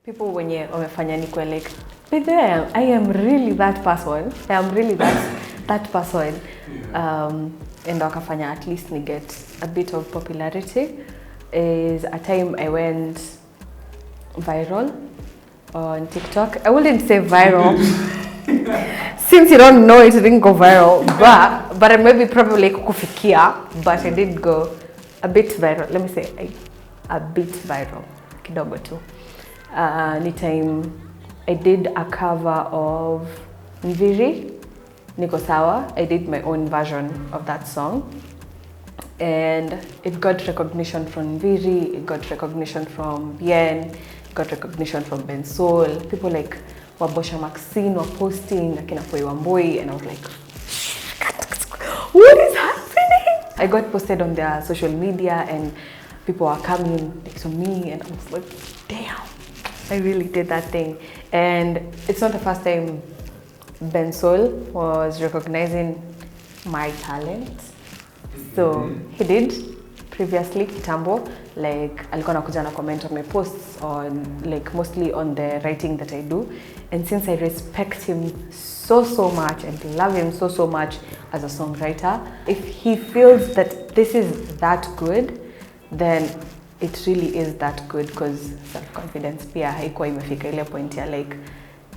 People wenye wamefanya nikwe like, but there, I am really that person. I am really that person. And wakafanya at least ni get a bit of popularity. Is a time I went viral on TikTok. I wouldn't say viral. Since you don't know, it didn't go viral. But maybe probably kukufikia. But I did go a bit viral. Let me say a bit viral. Kidogo tu. Ni time I did a cover of Nviri, Niko Sawa. I did my own version of that song. And it got recognition from Nviri, it got recognition from Bien, it got recognition from Ben Soul. People like Wabosha Maxine were posting, Akina Poi Wamboi, and I was like, what is happening? I got posted on their social media and people were coming like to me and I was like, damn, I really did that thing. And it's not the first time Ben Soul was recognizing my talent. So he did previously kitambo, like alikuwa anakuja na comment on my posts on like mostly on the writing that I do. And since I respect him so much and love him so much as a songwriter, if he feels that this is that good, then it really is that good, because self-confidence pia haikuwa imefika ile point ya like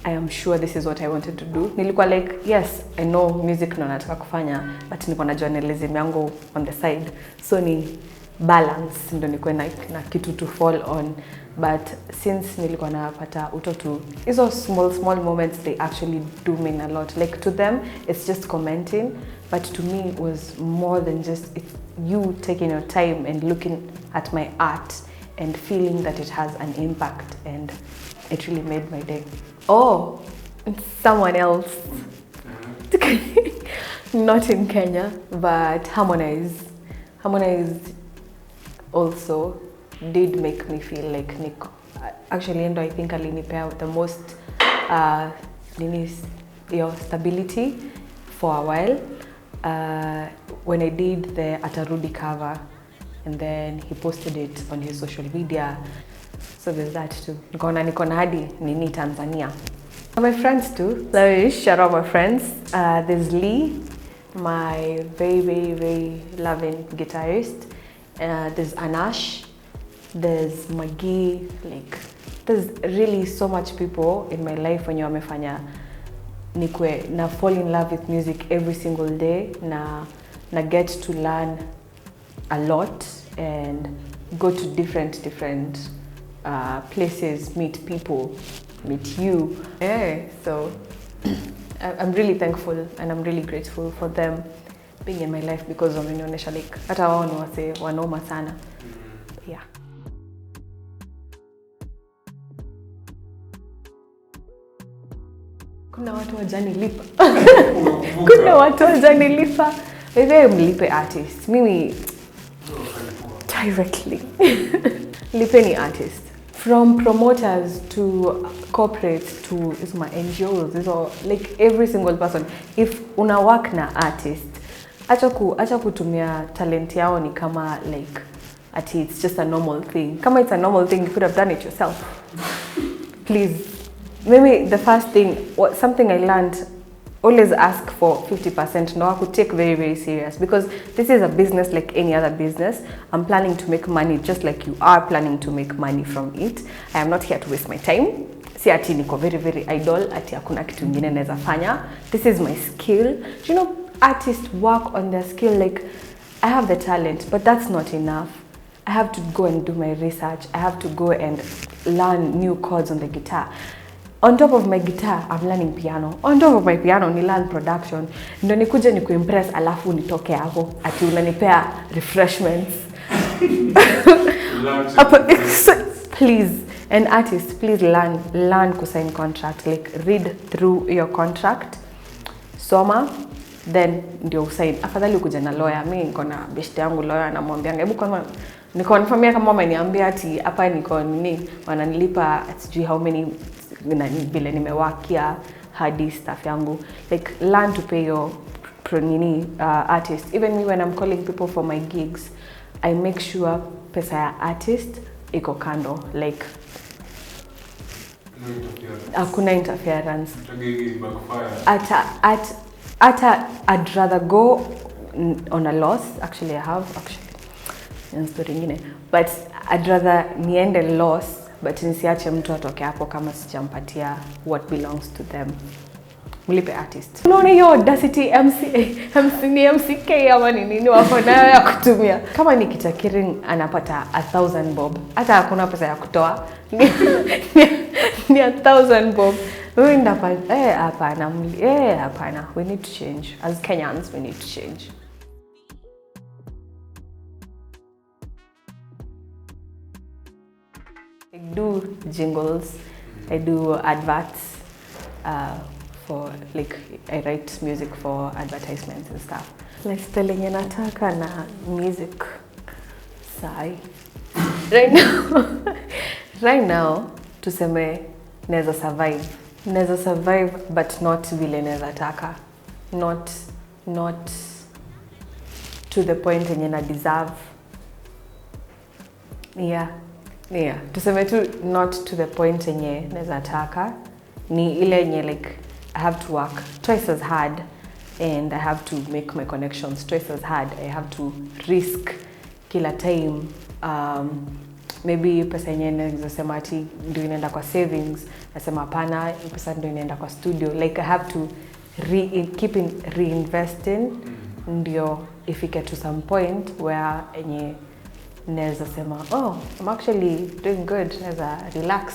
I am sure this is what I wanted to do. Nilikuwa like, yes, I know music ndo nataka kufanya, but niko na journalism yangu on the side. So ni balance ndo niko na kitu to fall on. But since nilikuwa napata utoto, hizo small moments, they actually do mean a lot. Like to them, it's just commenting, but to me it was more than just you taking your time and looking at my art and feeling that it has an impact, and it really made my day. Oh, someone else. Not in Kenya, but Harmonize. Harmonize also did make me feel like Nico. Actually, I think alinipea the most stability for a while. When I did the Atarudi cover, and then he posted it on his social media. So there's that too. Niko na hadi nini Tanzania. My friends too. Let me shout out my friends. There's Lee, my very loving guitarist. There's Anash. There's Maggie. Like, there's really so much people in my life when you wamefanya nikwe na fall in love with music every single day. Na get to learn a lot and go to different places, meet people, meet you. Yeah, so I'm really thankful and I'm really grateful for them being in my life, because wamenionyesha like hata wao ni wase wanoma sana. Yeah. Kuna watu wajanilipa. Kuna watu wajanilipa. Wewe mlipe artist. Mimi directly. Lipeni artist. From promoters to corporates to my NGOs, like every single person. If una work na artist, acha kutumia talent yao ni kama like it's just a normal thing. Kama it's a normal thing, you could have done it yourself. Please. Maybe the first thing, something I learned, always ask for 50%. No, I could take very serious, because this is a business like any other business. I'm planning to make money just like you are planning to make money from it. I am not here to waste my time. Si ati niko very idle, ati hakuna kitu ingine naweza fanya. This is my skill. You know, artists work on their skill. Like, I have the talent, but that's not enough. I have to go and do my research. I have to go and learn new chords on the guitar. On top of my guitar, I'm learning piano. On top of my piano, ni learn production. Ndo nikuje nikuimpress alafu nitoke hapo ati unanipea refreshments. Please, an artist, please learn to sign contract. Like, read through your contract, soma, then ndio usign. Afadhali ukuja na lawyer. Mimi niko na best yangu lawyer, namwambia hebu kama nikonfirmia kama wameniambia ati hapa niko nini wananilipa sijui how many vile nimewakia hadi staff yangu. Like, learn to pay your artist. Even me, when I'm calling people for my gigs, I make sure pesa ya artist iko kando. Like, Hakuna interference. Backfire. I'd rather go on a loss. Actually, I have story ingine, but I'd rather niende loss, but nisiache mtu atoke hapo kama sijampatia what belongs to them. Mlipe artist. Unaona hiyo audacity MCK ama nini wako nayo ya kutumia. Kama ni Kitakiring anapata 1000 bob, hata hakuna pesa ya kutoa. Ni 1000 bob. Wewe ndapata hapana hapana, we need to change. As Kenyans we need to change. I do jingles, I do adverts for like I write music for advertisements and stuff. Lifestyle yenye nataka na music sai. Right now tuseme naweza survive but not vile naweza taka. Not to the point yenye na deserve. Yeah, tuseme tu not to the point yenye naweza taka. Ni ile yenye like I have to work twice as hard and I have to make my connections twice as hard. I have to risk kila time. Maybe pesa yenye naweza sema ati ndio inaenda kwa savings, nasema hapana, pesa ndio inaenda kwa studio. Like I have to keep reinvesting ndio ifike to some point where enye naweza sema I'm actually doing good, naweza relax.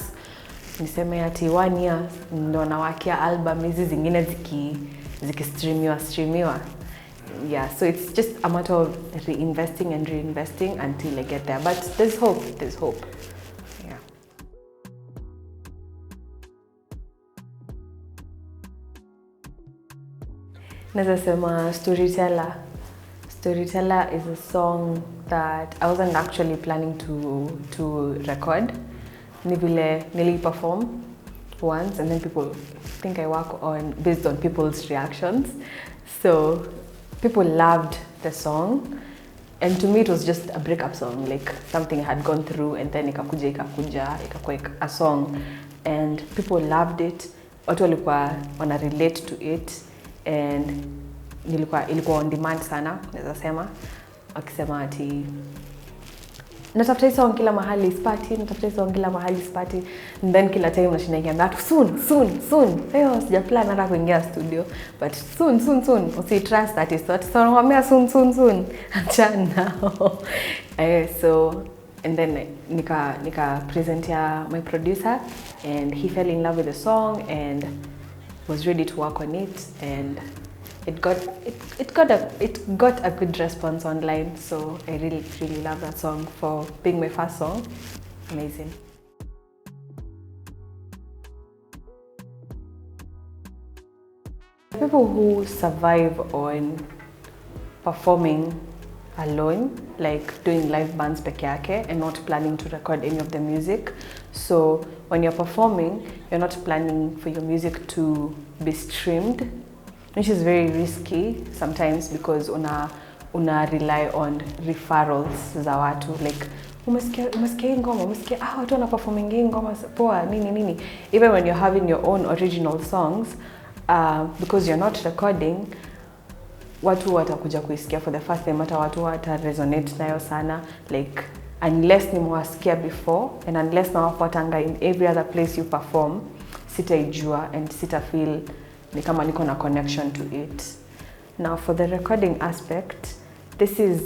Niseme ati 1 year ndo nawakia album hizi zingine streamiwa. Yeah, so it's just a matter of reinvesting until I get there. But there's hope. Yeah. Naweza sema Storyteller. Storyteller is a song that I wasn't actually planning to record. Nili perform once and then people think I work on based on people's reactions. So people loved the song and to me it was just a breakup song, like something I had gone through and then ikakuja a song and people loved it. Watu walikuwa wana relate to it and ilikuwa on demand sana, naweza sema akisema ati natafuta hii song kila mahali sipati, and then kila time nashinda nikiambia tu soon. Leo sija plan hata kuingia studio but soon. Usi trust artist so nakwambia soon. Acha now. So and then nika present ya my producer and he fell in love with the song and was ready to work on it, and it got a good response online. So I really love that song for being my first song. Amazing. People who survive on performing alone, like doing live bands peke yake and not planning to record any of the music. So when you're performing, you're not planning for your music to be streamed, which is very risky sometimes because una rely on referrals za watu, like umesikia ngoma, watu wana performing ngoma poa nini. Even when you're having your own original songs, because you're not recording, watu watakuja kuisikia for the first time, hata watu wata resonate nayo sana, like unless nimewasikia before and unless nawafuatanga in every other place you perform, sitaijua and sita feel ni kama niko na connection to it. Now for the recording aspect, this is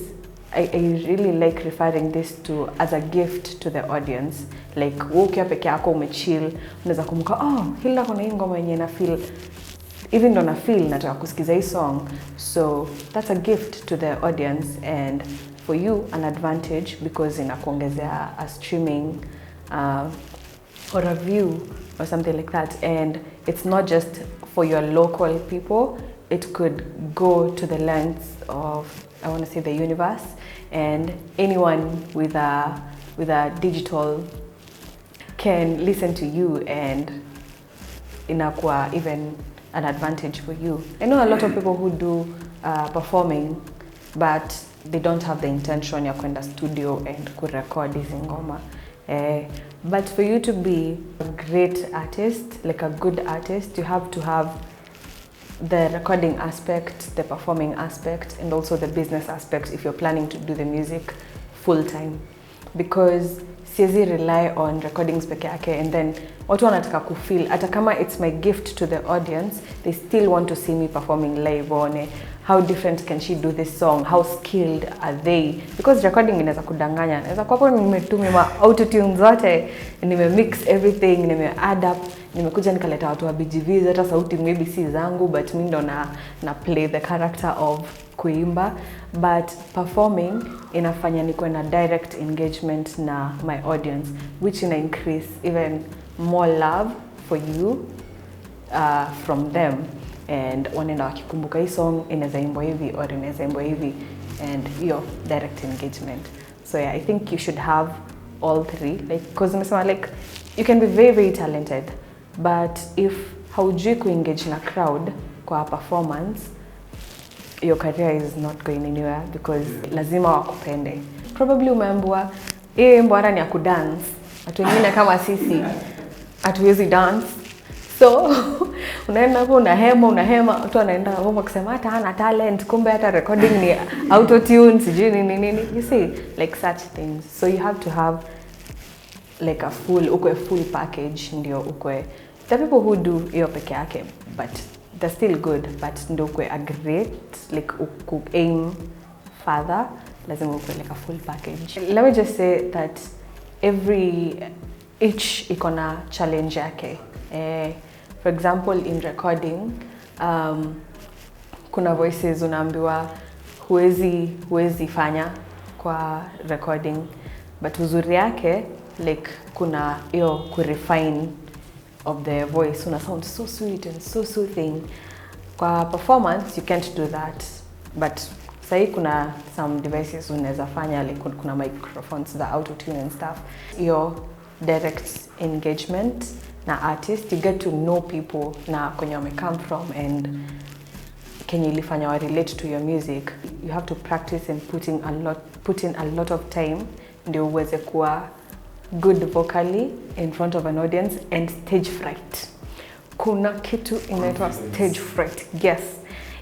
I really like referring this to as a gift to the audience. Like ukiwa peke yako umechill, unaweza kumbuka Hildah kuna hii ngoma yenye na feel, even though na feel nataka kusikiza hii song. So that's a gift to the audience and for you an advantage because inakuongezea a streaming or a view or something like that. And it's not just for your local people, it could go to the length of, I want to say, the universe, and anyone with a digital can listen to you and inakuwa even an advantage for you. I know a lot of people who do performing but they don't have the intention ya kwenda studio and kurecord hizi ngoma, But for you to be a great artist, like a good artist, you have to have the recording aspect, the performing aspect, and also the business aspect if you're planning to do the music full time. Because siwezi rely on recordings peke yake and then watu wanataka kufeel hata kama it's my gift to the audience, they still want to see me performing live. One, how different can she do this song, how skilled are they, because recording inaweza kudanganya. Naweza kwa nimetumia autotune zote, nime mix everything, nime add up, nimekuja nikaleta watu wa BGVs, hata sauti maybe si zangu but mimi ndo na play the character of kuimba. But performing inafanya nikuwe na direct engagement na my audience, which ina increase even more love for you from them, and wanaenda wakikumbuka hii song inaweza imbwa hivi or inaweza imbwa hivi, and your direct engagement. So yeah, I think you should have all three, like because nimesema like you can be very very talented, but if haujui kuengage na crowd kwa performance, your career is not going anywhere, because lazima wakupende. Probably umeambiwa hii mbwana ni ya kudance, watu wengine kama sisi hatuwezi dance, so unaenda hapo unahema, watu wanaenda hapo kusema hata hana talent, kumbe hata recording ni autotune sijui nini. You see, like such things. So you have to have like a full package, ndio ukwe. The people who do hiyo peke yake, but they're still good, but ndio ukwe a great, like aim further, lazima ukwe like a full package. Let me just say that each ikona challenge yake. For example, in recording, kuna voices unaambiwa huwezi fanya kwa recording, but uzuri yake like kuna hiyo refine of the voice, una sound so sweet and so soothing. Kwa performance you can't do that, but sahi kuna some devices unaweza fanya, like kuna microphones, the auto-tune and stuff. Your direct engagement na artist, you get to know people na kwenye wame come from and kenye ilifanya wa relate to your music. You have to practice and put in a lot of time ndio uweze kuwa good vocally in front of an audience. And stage fright, kuna kitu inaitwa stage fright. Yes,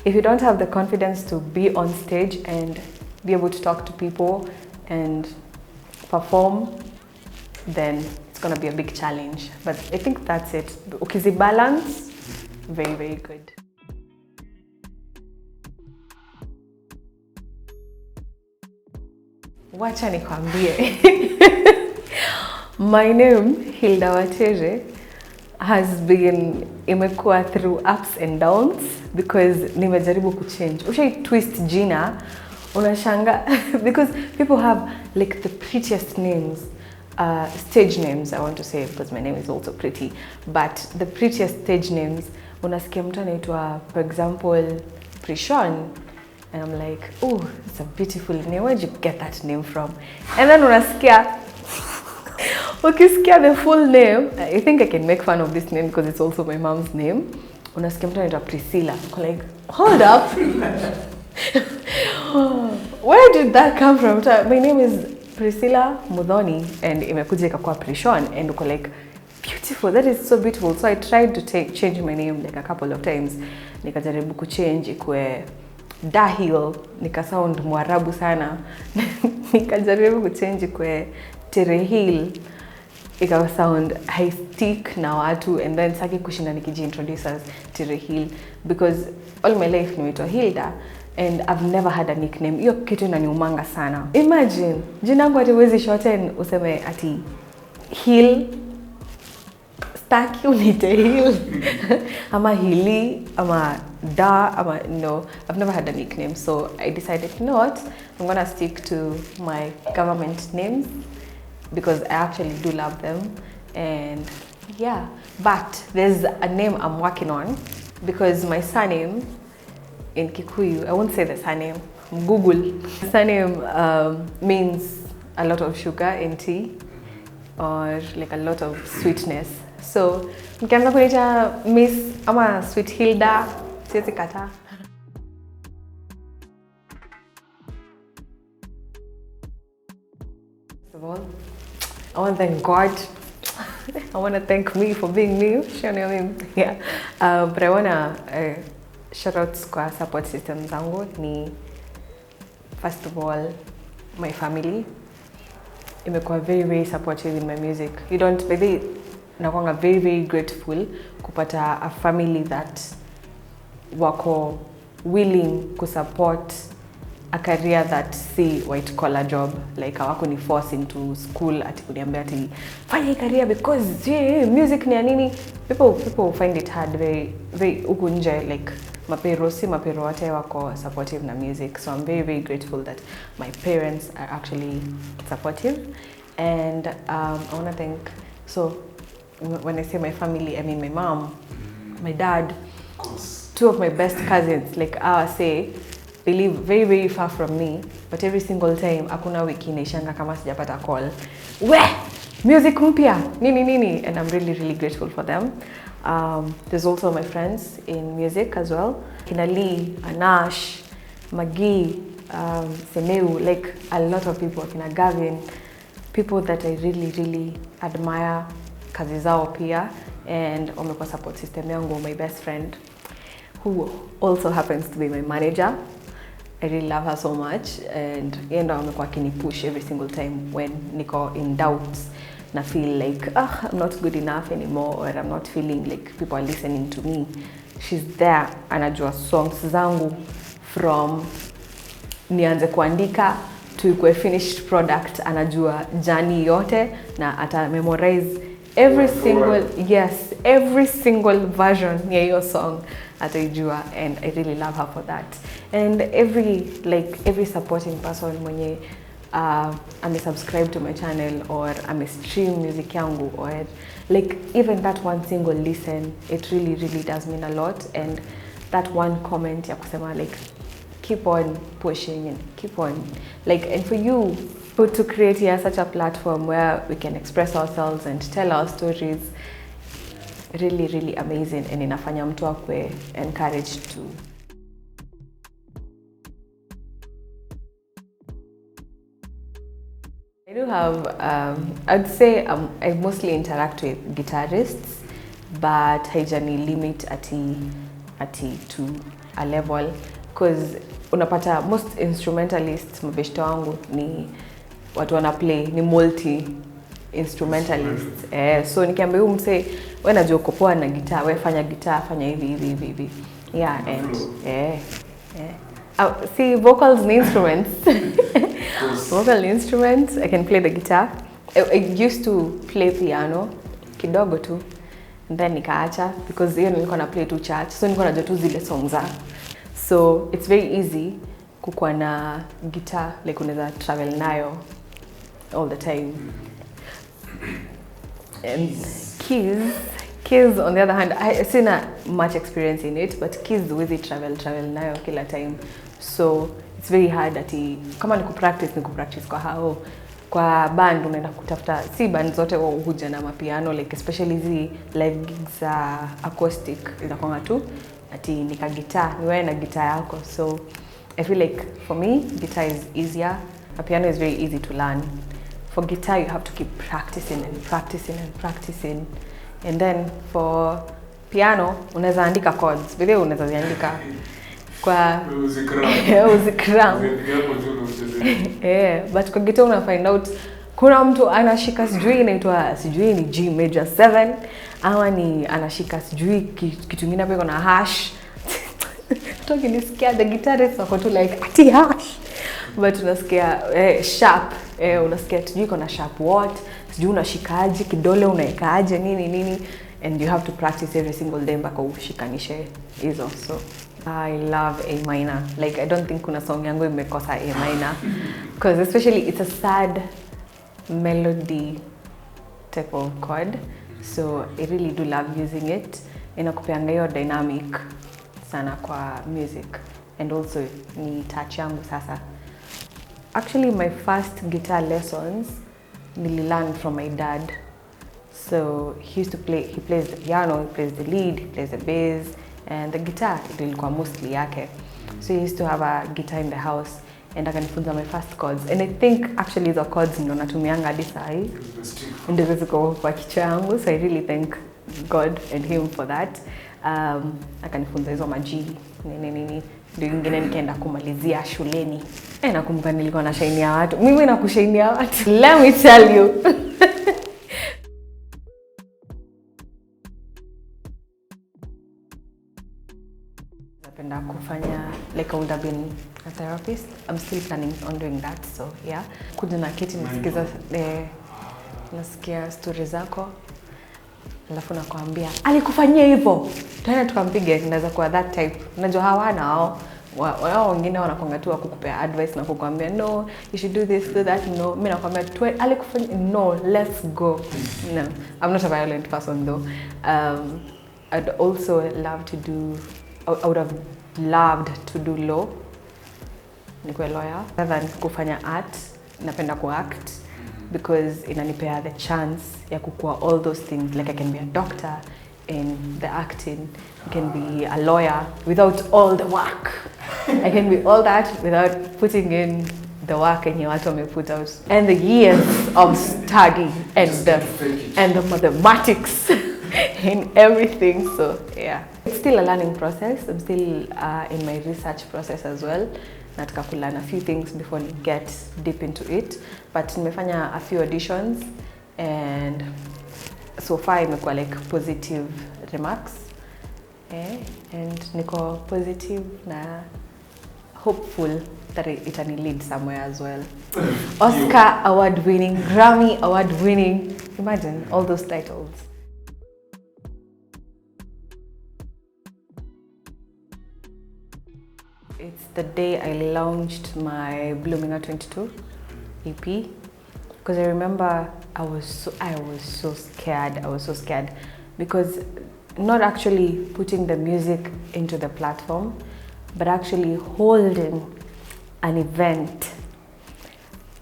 if you don't have the confidence to be on stage and be able to talk to people and perform, then it's gonna be a big challenge. But I think that's it. Ukizi balance, very very good. Wacha nikwambie. My name, Hildah Watiri, has been imekuwa through ups and downs, because nimejaribu kuchange. Ushai twist jina, unashanga, because people have like the prettiest names, stage names, I want to say, because my name is also pretty, but the prettiest stage names, unasikia mtu anaitwa, for example, Prishon, and I'm like, oh, it's a beautiful name, where'd you get that name from? And then unasikia, ukisikia the full name, I think I can make fun of this name because it's also my mom's name. Unasikia mtu anaitwa Priscilla. I'm like, hold up. Where did that come from? My name is Priscilla Mudhoni and imekuja ikakuwa Prishon, and uko like, beautiful, that is so beautiful. So I tried to change my name like a couple of times. Nikajaribu kuchange ikue Dahil, nika sound Mwarabu sana. Nikajaribu kuchange ikue Terehil, ikawa sound high stick na watu, and then saki kushinda nikiji-introduce as Terehil, because all my life nimeitwa Hildah and I've never had a nickname. Hiyo kitu inaniumanga sana. Imagine, jina langu ati huwezi shorten useme ati Hill, staki unite Hill, ama Hili, ama Da, ama no. I've never had a nickname, so I decided, you know what, I'm gonna stick to my government names, because I actually do love them. And yeah, but there's a name I'm working on, because my surname in Kikuyu, I won't say the surname, Google. Surname means a lot of sugar in tea, or like a lot of sweetness. So, mkianza kunita Miss ama Sweet Hildah, siwezi kataa. First of all, I want to thank God. I want to thank me for being me. Yeah. But I want to shout out kwa support system zangu ni, first of all, my family. Imekuwa very, very supportive in my music. You don't, maybe, nakuanga very, very grateful kupata a family that wako willing to support a career that see white collar job, like hawako ni force into school ati kuniambia ati fanya career because music ni nini. People find it hard very huku nje, like mapero wote wako supportive na music. So I'm very, very grateful that my parents are actually supportive. And I want to thank, so when I say my family, I mean my mom, my dad, two of my best cousins. Like I say, they live very, very far from me, but every single time hakuna wiki inaishanga kama sijapata call, music mpya nini, and I'm really, really grateful for them. There's also my friends in music as well, Kinali, Anash, Magi, Semeu, like a lot of people, Kina Gavin, people that I really, really admire kazi zao pia, and wamekuwa support system yangu. My best friend, who also happens to be my manager, I really love her so much, and yeye ndo amekuwa akinipush every single time when niko in doubts na feel like I'm not good enough anymore, or I'm not feeling like people are listening to me. She's there, anajua songs zangu from nianze kuandika to ikuwe finished product, anajua journey yote na ata memorize every single version ya hiyo song ataijua, and I really love her for that. And every supporting person mwenye subscribe to my channel or stream music yangu, or like even that one single listen, it really, really does mean a lot. And that one comment ya kusema like keep on pushing and keep on, like, and for you to create here such a platform where we can express ourselves and tell our stories, really, really amazing, and inafanya mtu akwe encouraged to. I do have, I'd say I mostly interact with guitarists, but haijani limit ati to a level, because unapata most instrumentalists mabeshto wangu ni watu wana play ni multi instrumentalists. So nikiambia huyu mse wewe unajua uko poa na guitar, wewe fanya guitar, fanya hivi. Yeah, and see, vocals ni instruments. Vocal instruments, I can play the guitar. I used to play piano kidogo tu, and then nikaacha because nilikuwa na play tu church, so nilikuwa najua tu zile songs. So it's very easy kukuwa na guitar, like unaweza travel nayo all the time. And keys on the other hand, I still not much experience in it, but keys with it travel nayo kila time. So it's very hard ati kama ni kupractice kwa hao. Kwa band unaenda kutafuta, si band zote huja na mapiano, like especially hizi live gigs acoustic inakuwa tu ati nika guitar, niwe na guitar yako. So I feel like for me guitar is easier. A piano is very easy to learn. For guitar you have to keep practicing, and then for piano unaweza andika chords, vile unaweza ziandika kwa uzikram. But kwa guitar una find out kuna mtu anashika sijui inaitwa sijui ni G major 7 ama ni anashika sijui kitu kingine hapo na hash. Talking is scared, the guitarist wako tu like ati hash, but unasikia sharp, unasikia sijui kuna sharp what, sijui unashikaje kidole unaekaaje nini, and you have to practice every single day mpaka ushikanishe hizo. So I love A minor. Like I don't think kuna song yangu imekosa A minor, because especially it's a sad melody type of chord. So I really do love using it. Inakupeanga hiyo dynamic sana kwa music, and also ni touch yangu sasa. Actually my first guitar lessons nili learn from my dad. So he plays the piano, he plays the lead, he plays the bass, and the guitar ilikuwa mostly yake. So he used to have a guitar in the house, and akanifunza my first chords, and I think actually hizo chords ndo natumianga hadi sahi ndio ziko kwa kichwa yangu, so I really thank God and him for that. Akanifunza hizo maji nini ndio ingine nikaenda kumalizia shuleni. Nakumbuka nilikuwa na shine ya watu. Mimi na kushine ya watu. Let me tell you. Napenda kufanya, like I would have been a therapist. I'm still planning on doing that, so yeah. Kuja na kiti nasikia stories zako. Alafu nakwambia, alikufanyia hivyo. Tena tukampige, naweza kuwa that type. Unajua hawana hao. Wao wengine wanakuanga tu kukupea advice na kukwambia no, you should do this, do that. No, mimi nakwambia alikufanyia, no, let's go. No, I'm not a violent person though. I'd also love to do, I would have loved to do law. Nikuwe lawyer. Rather than kufanya art, napenda ku-act because inanipea the chance ya kukua all those things. Like I can be a doctor in the acting, I can be a lawyer without all the work. I can be all that without putting in the work and watu wameput out and the years of study and the mathematics and everything. So yeah, it's still a learning process. I'm still in my research process as well. Nataka ku learn a few things before I get deep into it, but nimefanya a few auditions and so far imekuwa like positive remarks, and niko positive na hopeful that itani lead somewhere as well. Oscar award winning, Grammy award winning, imagine all those titles. It's the day I launched my Blooming Out 22 EP. Because I remember I was so scared. I was so scared because not actually putting the music into the platform, but actually holding an event.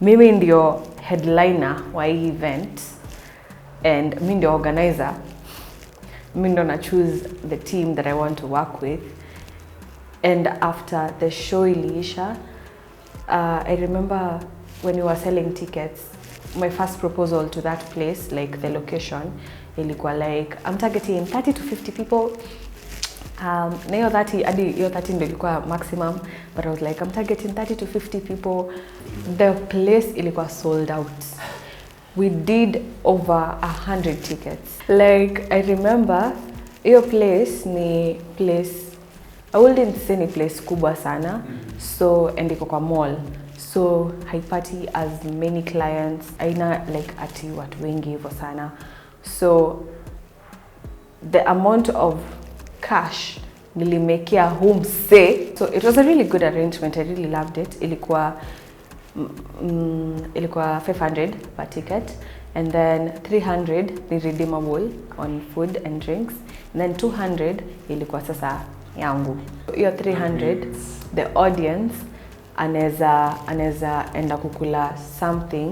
Mimi ndio headliner wa hii event and mimi ndio organizer. Mimi ndio na choose the team that I want to work with. And after the show iliisha, I remember when we were selling tickets, my first proposal to that place, like the location, ilikuwa like, I'm targeting 30 to 50 people. Na hiyo 30 ndio ilikuwa maximum, but I was like, I'm targeting 30 to 50 people. The place ilikuwa sold out. We did over 100 tickets. Like, I remember, hiyo place ni place, I wouldn't say ni place kubwa sana, so, and iko kwa mall. So haipati as many clients, aina like ati watu wengi hivyo sana. So the amount of cash nilimekea home say, so it was a really good arrangement. I really loved it. Ilikuwa 500 per ticket, and then 300 ni redeemable on food and drinks, and then 200 ilikuwa sasa yangu. Hiyo 300 the audience anaweza enda kukula something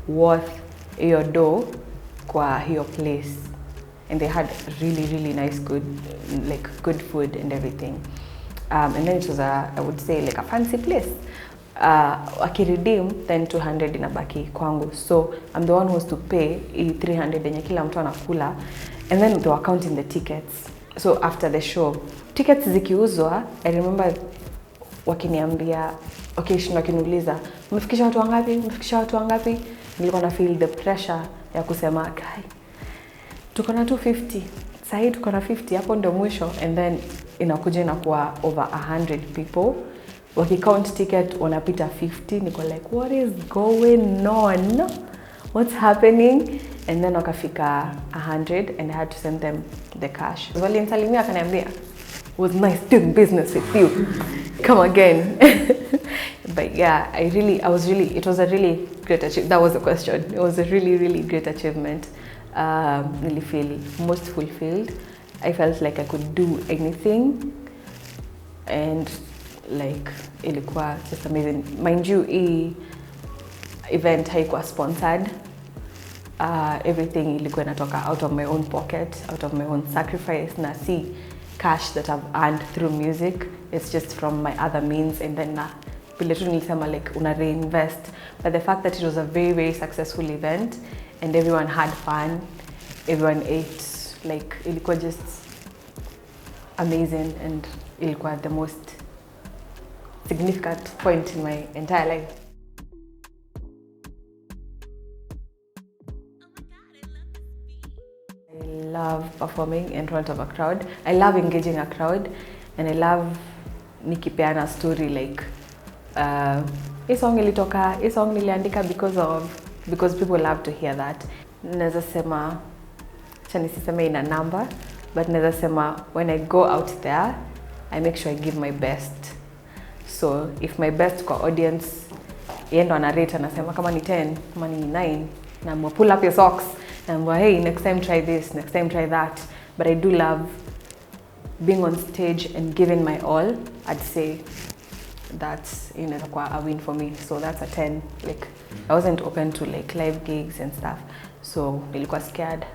worth hiyo do kwa hiyo place, and they had really nice good food and everything, and then it was I would say like a fancy place. Akiredeem then 200 inabaki kwangu, so I'm the one who has to pay 300 yenye kila mtu anakula, and then they were counting the tickets. So after the show, tickets zikiuzwa, I remember wakiniambia, wakiniuliza, mmefikisha watu wangapi? Mmefikisha watu wangapi? Nilikuwa na feel the pressure ya kusema, "Kai, tuko na 250. Sasa tuko na 50, hapo ndio mwisho." And then inakuja inakuwa over 100 people. Wakicount ticket wanapita 50. Niko like, what is going on? What's happening? And then wakafika 100 and I had to send them the cash. Walinisalimia akaniambia, "It was nice doing business with you. Come again." But yeah, it was a really great achievement. That was the question. It was a really great achievement. Really feel most fulfilled. I felt like I could do anything, and like ilikuwa just amazing. Mind you, event haikuwa sponsored. Everything ilikuwa inatoka out of my own pocket, out of my own sacrifice, na si cash that I've earned through music. It's just from my other means, and then vile tu nilisema like una reinvest, but the fact that it was a very very successful event and everyone had fun, everyone ate, like ilikuwa just amazing and ilikuwa the most significant point in my entire life. I love performing in front of a crowd. I love engaging a crowd, and I love nikipeana story like hii song ilitoka, hii song niliandika because people love to hear that. Naweza sema chani siseme ina number, but naweza sema when I go out there I make sure I give my best. So if my best kwa audience yendo anarate anasema kama ni 10, kama ni 9, na mo pull up your socks and hey, next time try this, next time try that. But I do love being on stage and giving my all. I'd say that's a win for me. So that's a 10. Like I wasn't open to like live gigs and stuff, so nilikuwa scared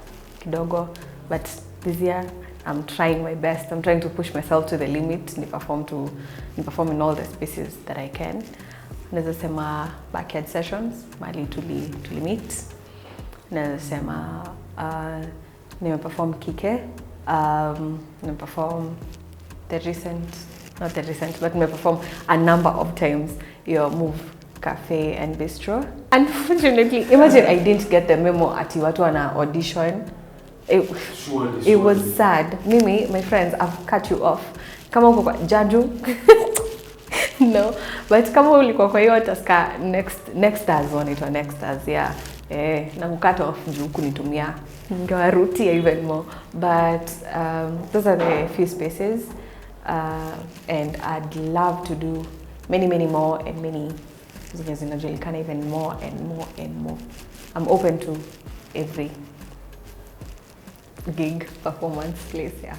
kidogo, but this year I'm trying my best. I'm trying to push myself to the limit. Ni perform in all the spaces that I can. Naweza sema backyard sessions, mali tuli meet. Naweza sema nimeperform Kike, nimeperform not the recent, but nimeperform a number of times your Move Cafe and Bistro. Unfortunately, imagine I didn't get the memo ati watu wana audition. It was sad. Mimi, my friends, I've cut you off. Kama uko kwa Jaju. No, but kama ulikuwa kwa hiyo taska next stars wanaitwa next stars, yeah. Na cut off juu kunitumia. Ningewarutia even more. But those are the few spaces. And I'd love to do many more and many zinajulikana even more and more and more. I'm open to every gig, performance, place, yeah.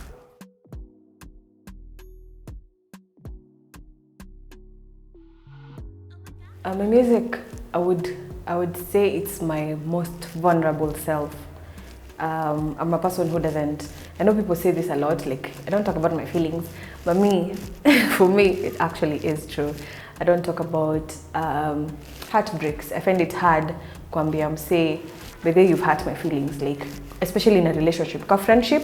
My music, I would say it's my most vulnerable self. I'm a person who doesn't, I know people say this a lot, like I don't talk about my feelings, but for me, it actually is true. I don't talk about heartbreaks. I find it hard kuambia msee, but then you've hurt my feelings, like especially in a relationship. Because friendship,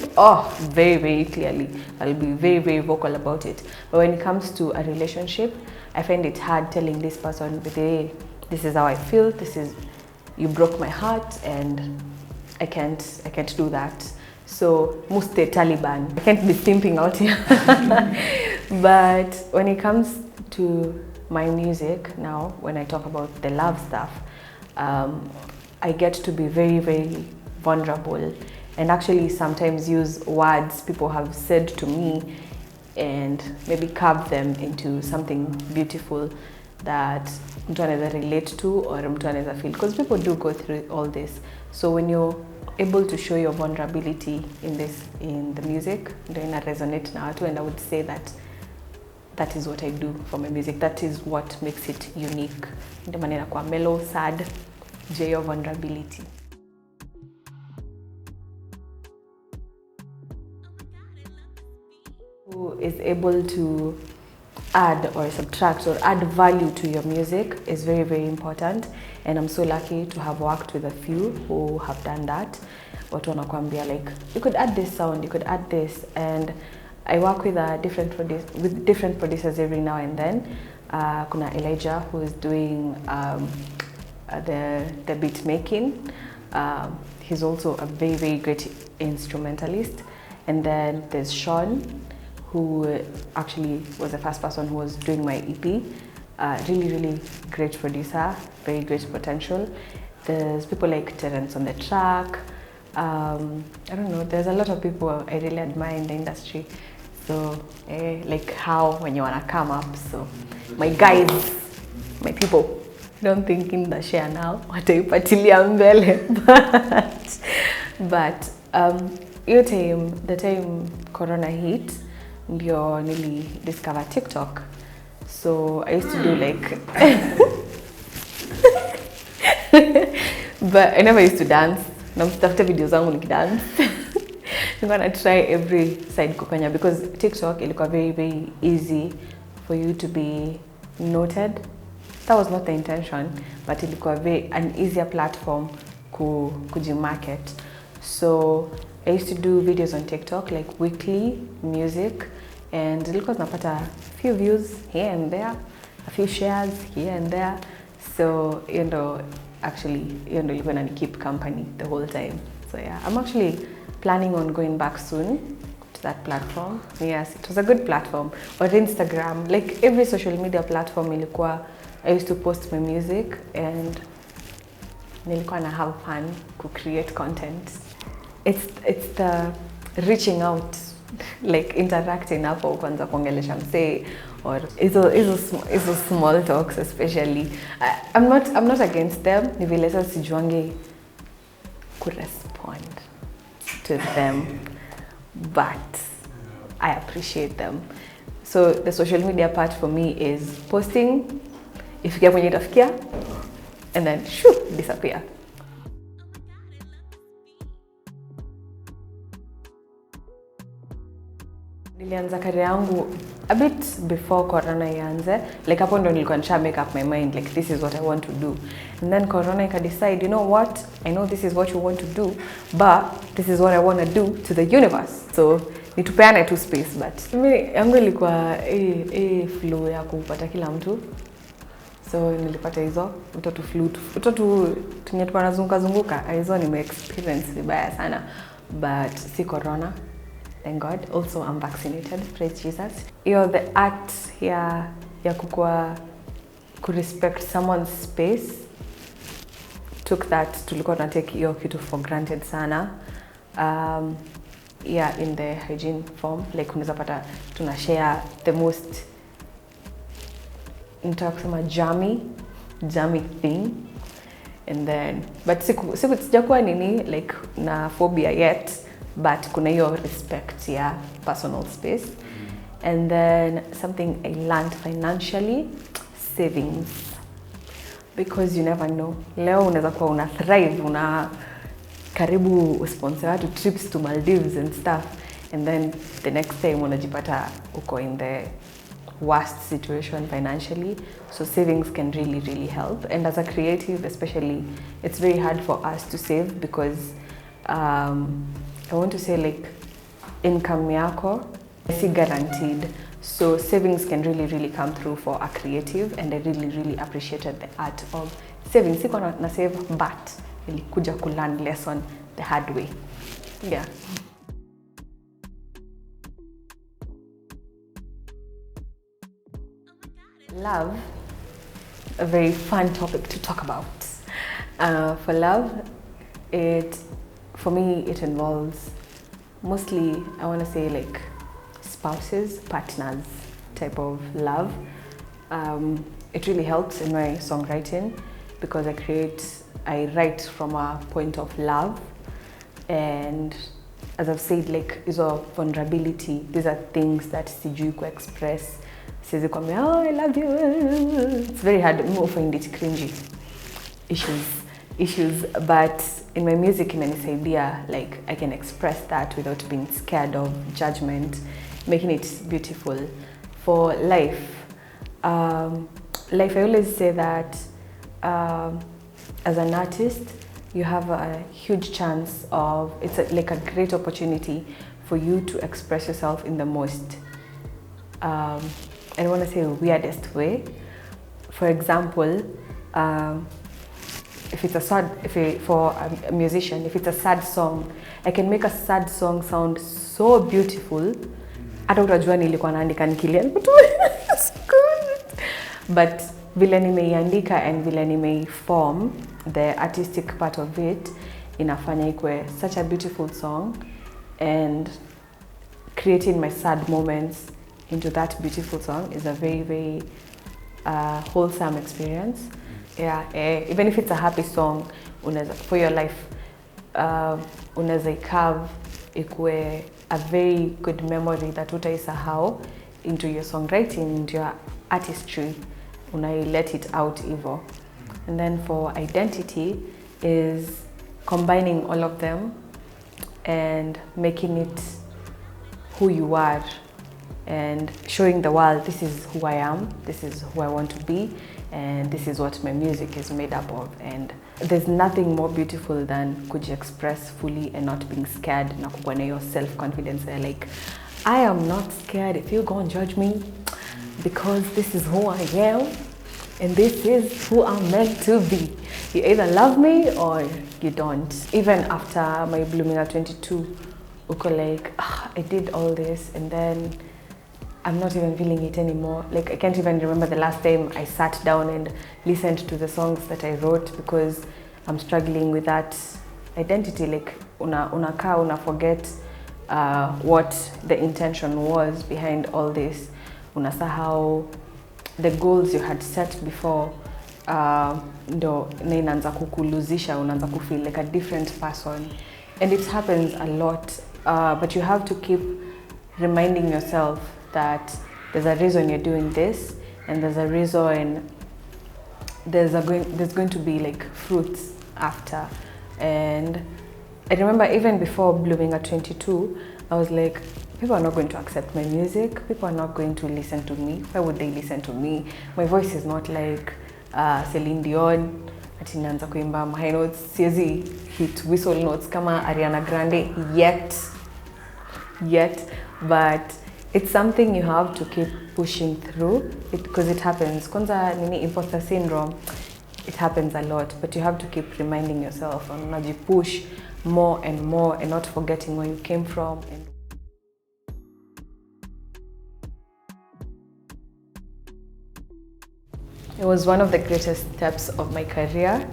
very very clearly, I'll be very very vocal about it. But when it comes to a relationship, I find it hard telling this person, but hey, this is how I feel. You broke my heart, and I can't do that. So muste Taliban, I can't be simping out here. But when it comes to my music now, when I talk about the love stuff, I get to be very very vulnerable and actually sometimes use words people have said to me and maybe carve them into something beautiful that mtu anaweza relate to or mtu anaweza feel, because people do go through all this. So when you're able to show your vulnerability in the music, ndio ina resonate na watu, and I would say that is what I do for my music. That is what makes it unique. Ndio maana inakuwa mellow, sad, juu ya vulnerability. Who is able to add or subtract or add value to your music is very very important, and I'm so lucky to have worked with a few who have done that. Watu wanakuambia like, you could add this sound, you could add this, and I work with different producers every now and then. Kuna Elijah, who is doing the beat making. He's also a very very great instrumentalist. And then there's Sean, who actually was the first person who was doing my EP. Really really great producer, very great potential. There's people like Terence on the track. I don't know, there's a lot of people I really admire in the industry. So like how when you wanna come up, so my guys, my people, don't think in the share now wataipatilia mbele, but the time corona hit, ndio nili discover TikTok. So I used to do like but I never used to dance. Na mtafuta videos zangu nikidance. I'm gonna try every side kufanya, because TikTok ilikuwa very very easy for you to be noted. That was not the intention, but ilikuwa an easier platform kujimarket. So I used to do videos on TikTok, like weekly music, and ilikuwa zinapata a few views here and there, a few shares here and there. So, actually, ilikuwa inani keep company the whole time. So yeah, I'm actually planning on going back soon to that platform. Yes, it was a good platform. Or Instagram, like every social media platform ilikuwa, I used to post my music and nilikuwa na have fun to create content. It's the reaching out, like interacting hapo kwanza kuongelesha msee, or hizo small talks especially. I'm not against them. Ni vile sasa sijuange kurespond to them, but I appreciate them. So the social media part for me is posting, ifikia kwenye itafikia, and then disappear. Nilianza career yangu a bit before corona ianze. Like hapo ndo nilikuwa nisha make up my mind, like this is what I want to do. And then corona ika decide, you know what, I know this is what you want to do, but this is what I want to do to the universe. So nitupeane tu space, but mimi yangu ilikuwa flow ya kupata kila mtu. So nilipata hizo mtoto flute, mtoto tunyetupa nazunguka hizo nime experience vibaya sana, but si corona. Thank God. Also, I'm vaccinated. Praise Jesus. The art here, to respect someone's space, took that tulikuwa na take hiyo kitu for granted sana. In the hygiene form, like unaweza pata tuna share the most kusema jammy thing, and then but sijakuwa nini like na phobia yet. But kuna hiyo respect ya personal space. And then something I learned financially, savings. Because you never know. Leo unaweza kuwa una thrive, una karibu sponsor watu trips to Maldives and stuff. And then the next time unajipata uko in the worst situation financially. So savings can really, really help. And as a creative especially, it's very hard for us to save because I want to say like income yako is guaranteed. So savings can really, really come through for a creative, and I really, really appreciated the art of saving. Siko na save, but nilikuja ku learn lesson the hard way. Yeah. Love, a very fun topic to talk about. For love, for me, it involves mostly, I want to say like spouses, partners type of love. It really helps in my songwriting because I write from a point of love. And as I've said, like, is a vulnerability. These are things that sijui ku express. Siwezi kwambia, oh, I love you. It's very hard. I find it cringy. Issues, but in my music imenisaidia, like I can express that without being scared of judgment, making it beautiful. For life, I always say that as an artist, you have a huge chance of, like a great opportunity for you to express yourself in the most, I don't want to say weirdest way. For example, for a musician, if it's a sad song, I can make a sad song sound so beautiful. Hata utajua nilikuwa naandika nikilia. But vile nimeiandika and vile nimeiform, the artistic part of it, inafanya ikwe such a beautiful song, and creating my sad moments into that beautiful song is a very, very wholesome experience. Yeah, even if it's a happy song, for your life, unaweza carve ikue a very good memory that utaisahau into your songwriting, into your artistry, let it out evil. And then for identity is combining all of them and making it who you are and showing the world this is who I am, this is who I want to be, and this is what my music is made up of. And there's nothing more beautiful than kuji-express fully and not being scared na kukuwa na your self-confidence. Like, I am not scared if you go and judge me, because this is who I am and this is who I'm meant to be. You either love me or you don't. Even after my blooming at 22, uko like, I did all this and then I'm not even feeling it anymore. Like, I can't even remember the last time I sat down and listened to the songs that I wrote, because I'm struggling with that identity. Like, una forget what the intention was behind all this. Unasahau the goals you had set before, ndo inaanza kukuluzisha, unaanza kufeel like a different person. And it happens a lot, but you have to keep reminding yourself that there's a reason you're doing this, and there's a reason, there's going to be like fruits after. And I remember even before blooming at 22, I was like, people are not going to accept my music, people are not going to listen to me. Why would they listen to me? My voice is not like Celine Dion, ati naanza kuimba high notes, siezi hit whistle notes kama Ariana Grande yet, but it's something you have to keep pushing through, because it happens. Kwanza nini, imposter syndrome, it happens a lot, but you have to keep reminding yourself and push more and more, and not forgetting where you came from. It was one of the greatest steps of my career,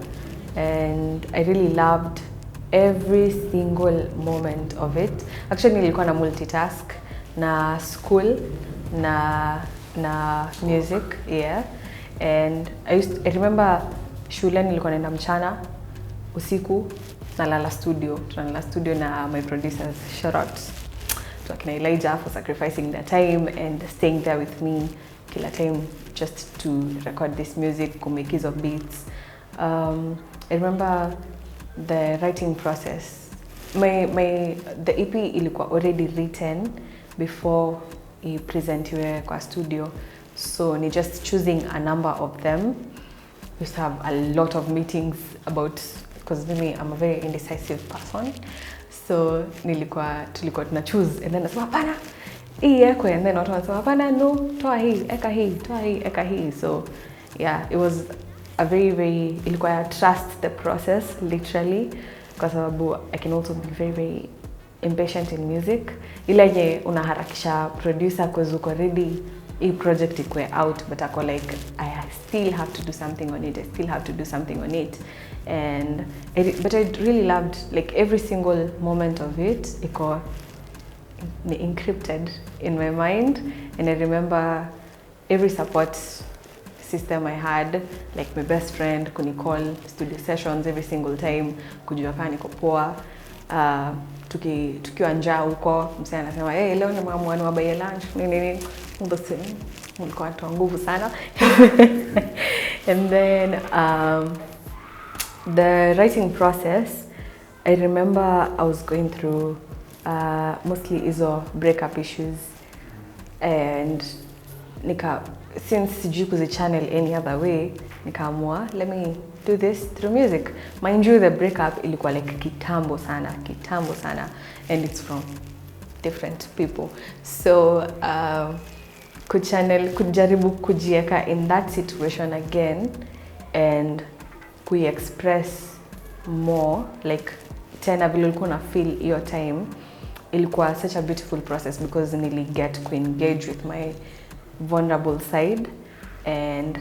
and I really loved every single moment of it. Actually, nilikuwa na multitask na school na music, yeah. And I remember shule nilikuwa naenda mchana, usiku nalala studio. Tunalala studio na my producers, shout out to akina Elijah for sacrificing their time and staying there with me kila time just to record this music, kumake hizo beats. I remember the writing process. The EP ilikuwa already written before I presentiwe kwa studio, so ni just choosing a number of them. We used to have a lot of meetings about, because mimi I'm a very indecisive person, so tulikuwa tuna choose, and then nasema hapana hii yako, and then watu wanasema hapana, no, toa hii, eka hii, toa hii, eka hii. So yeah, it was a very ilikuwa trust the process literally, kwa sababu I can also be very impatient in music. Ile yenye unaharakisha producer cause uko ready hii project ikwe out, but ako like, I still have to do something on it, I still have to do something on it. But I really loved like every single moment of it. Iko encrypted in my mind, and I remember every support system I had, like my best friend kunicall studio sessions every single time, kujua kama niko poa. Tukiwa njaa huko, msee anasema leo ni mwamuani wa buy lunch nini ulikuwa watu nguvu sana. And then the writing process, I remember I was going through mostly hizo breakup issues, and since sijui kuzichannel any other way, nikaamua let me do this through music. Mind you, the breakup ilikuwa like kitambo sana, and it's from different people. So kujaribu kujieka in that situation again and express more, like tena vile ulikuwa na feel your time, ilikuwa such a beautiful process, because nili get to engage with my vulnerable side, and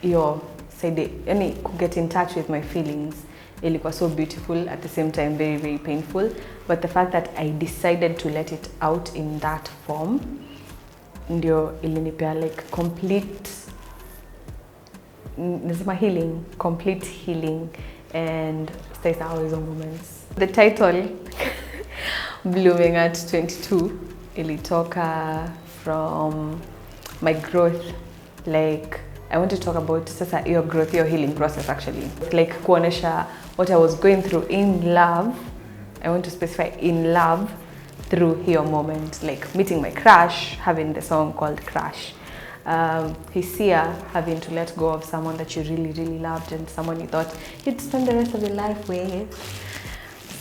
your side, yani get in touch with my feelings. Ilikuwa so beautiful, at the same time very painful, but the fact that I decided to let it out in that form ndio ilinipea like complete healing, and stays always on moments. The title blooming at 22 ilitoka from my growth. Like, I want to talk about sasa your growth, your healing process actually. Like kuonesha what I was going through in love. I want to specify in love, through your moment, like meeting my crush, having the song called Crush. Hisia, having to let go of someone that you really, really loved and someone you thought you'd spend the rest of your life with.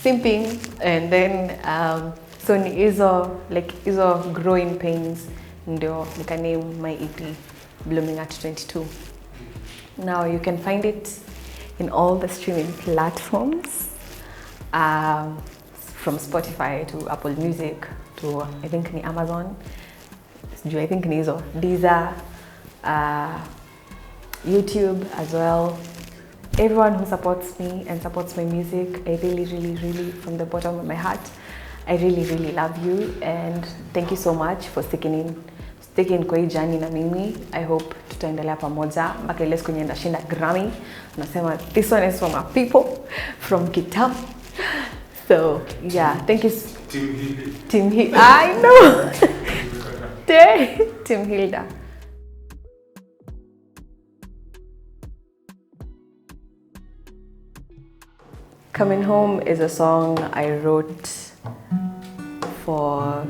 Simping, and then so ni hizo growing pains ndio nika name my EP Blooming at 22. Now you can find it in all the streaming platforms, from Spotify to Apple Music to I think ni Amazon, I think ni hizo Deezer, YouTube as well. Everyone who supports me and supports my music, I really, really, really, from the bottom of my heart, I really, really love you, and thank you so much for sticking kwa hii journey na mimi. I hope tutaendelea pamoja mpaka ile siku nienda shinda Grammy. Nasema this one is for my people from Kitam. So yeah, thank you. Team Hilda. I know. Team Hilda. Coming Home is a song I wrote for,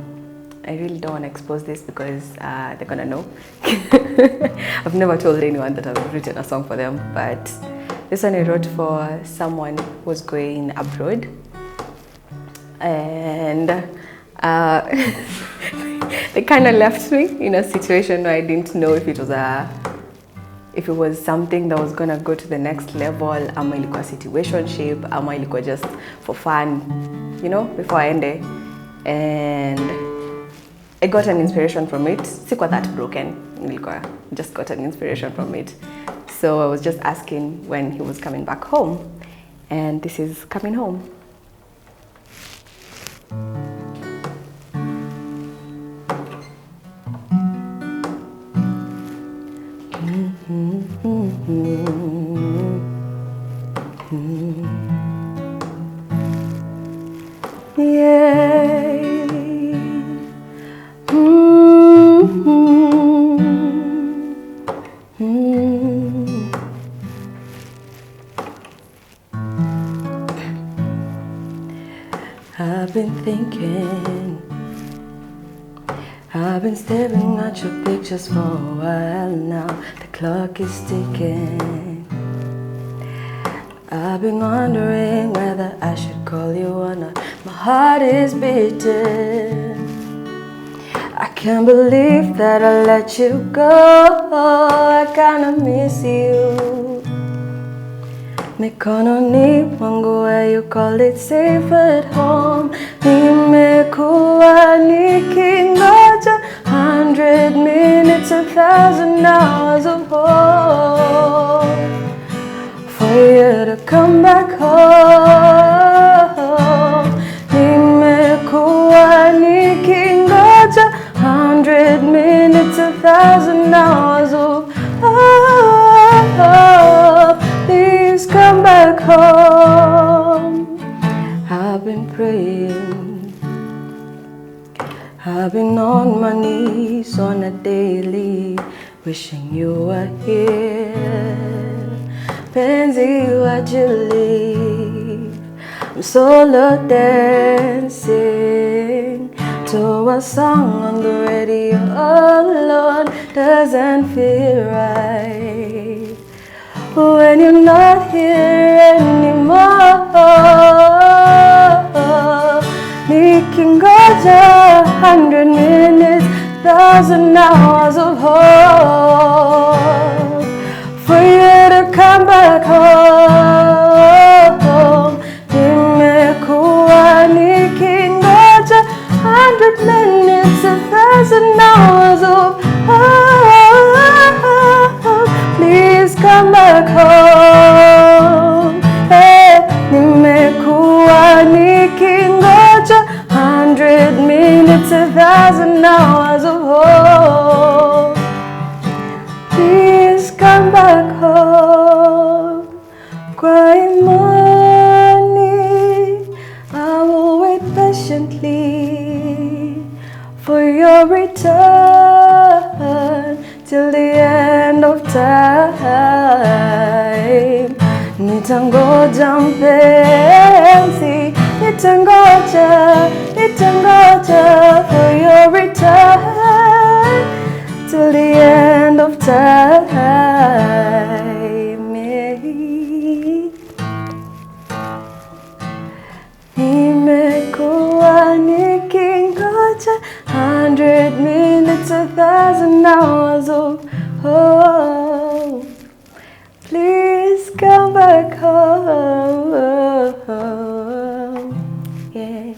I really don't want to expose this because they're gonna know. I've never told anyone that I've written a song for them, but this one I wrote for someone who was going abroad, and they kind of left me in a situation where I didn't know if it was something that was gonna go to the next level, ama ilikuwa situationship, ama ilikuwa just for fun, you know, before I ended. And I got an inspiration from it. Sikuwa that broken, nilikuwa just got an inspiration from it. So I was just asking when he was coming back home, and this is Coming Home. I've been thinking, I've been staring at your pictures for a while now. The clock is ticking. I've been wondering whether I should call you or not. My heart is beating. I can't believe that I let you go. I kinda miss you. Mikononi mwangu, where you call it safe at home. Nimekuwa nikingoja 100 minutes, 1,000 hours of hope for you to come back home. Nimekuwa nikingoja 100 minutes, 1,000 hours of hope. Please come back home. I've been praying, I've been on my knees on a daily, wishing you were here. Penzi wajuli, I'm solo dancing to a song on the radio alone. Doesn't feel right when you're not here anymore. Nikingoja 100 minutes, 1,000 hours of hope for you to come back home. Nimekuwa nikingoja 100 minutes, 1,000 hours of hope. Please come back home. Hey, nimekuwa nikingoja 100 minutes, 1,000 hours of hope. Please come back home. Kwa imani, I will wait patiently for your return till the end of time. Nitangoja mpenzi, nitangoja. nitangoja for your return till the end of time. Nimekuwa nikingoja 100 minutes, 1,000 hours of hope. Please come back home. Yeah.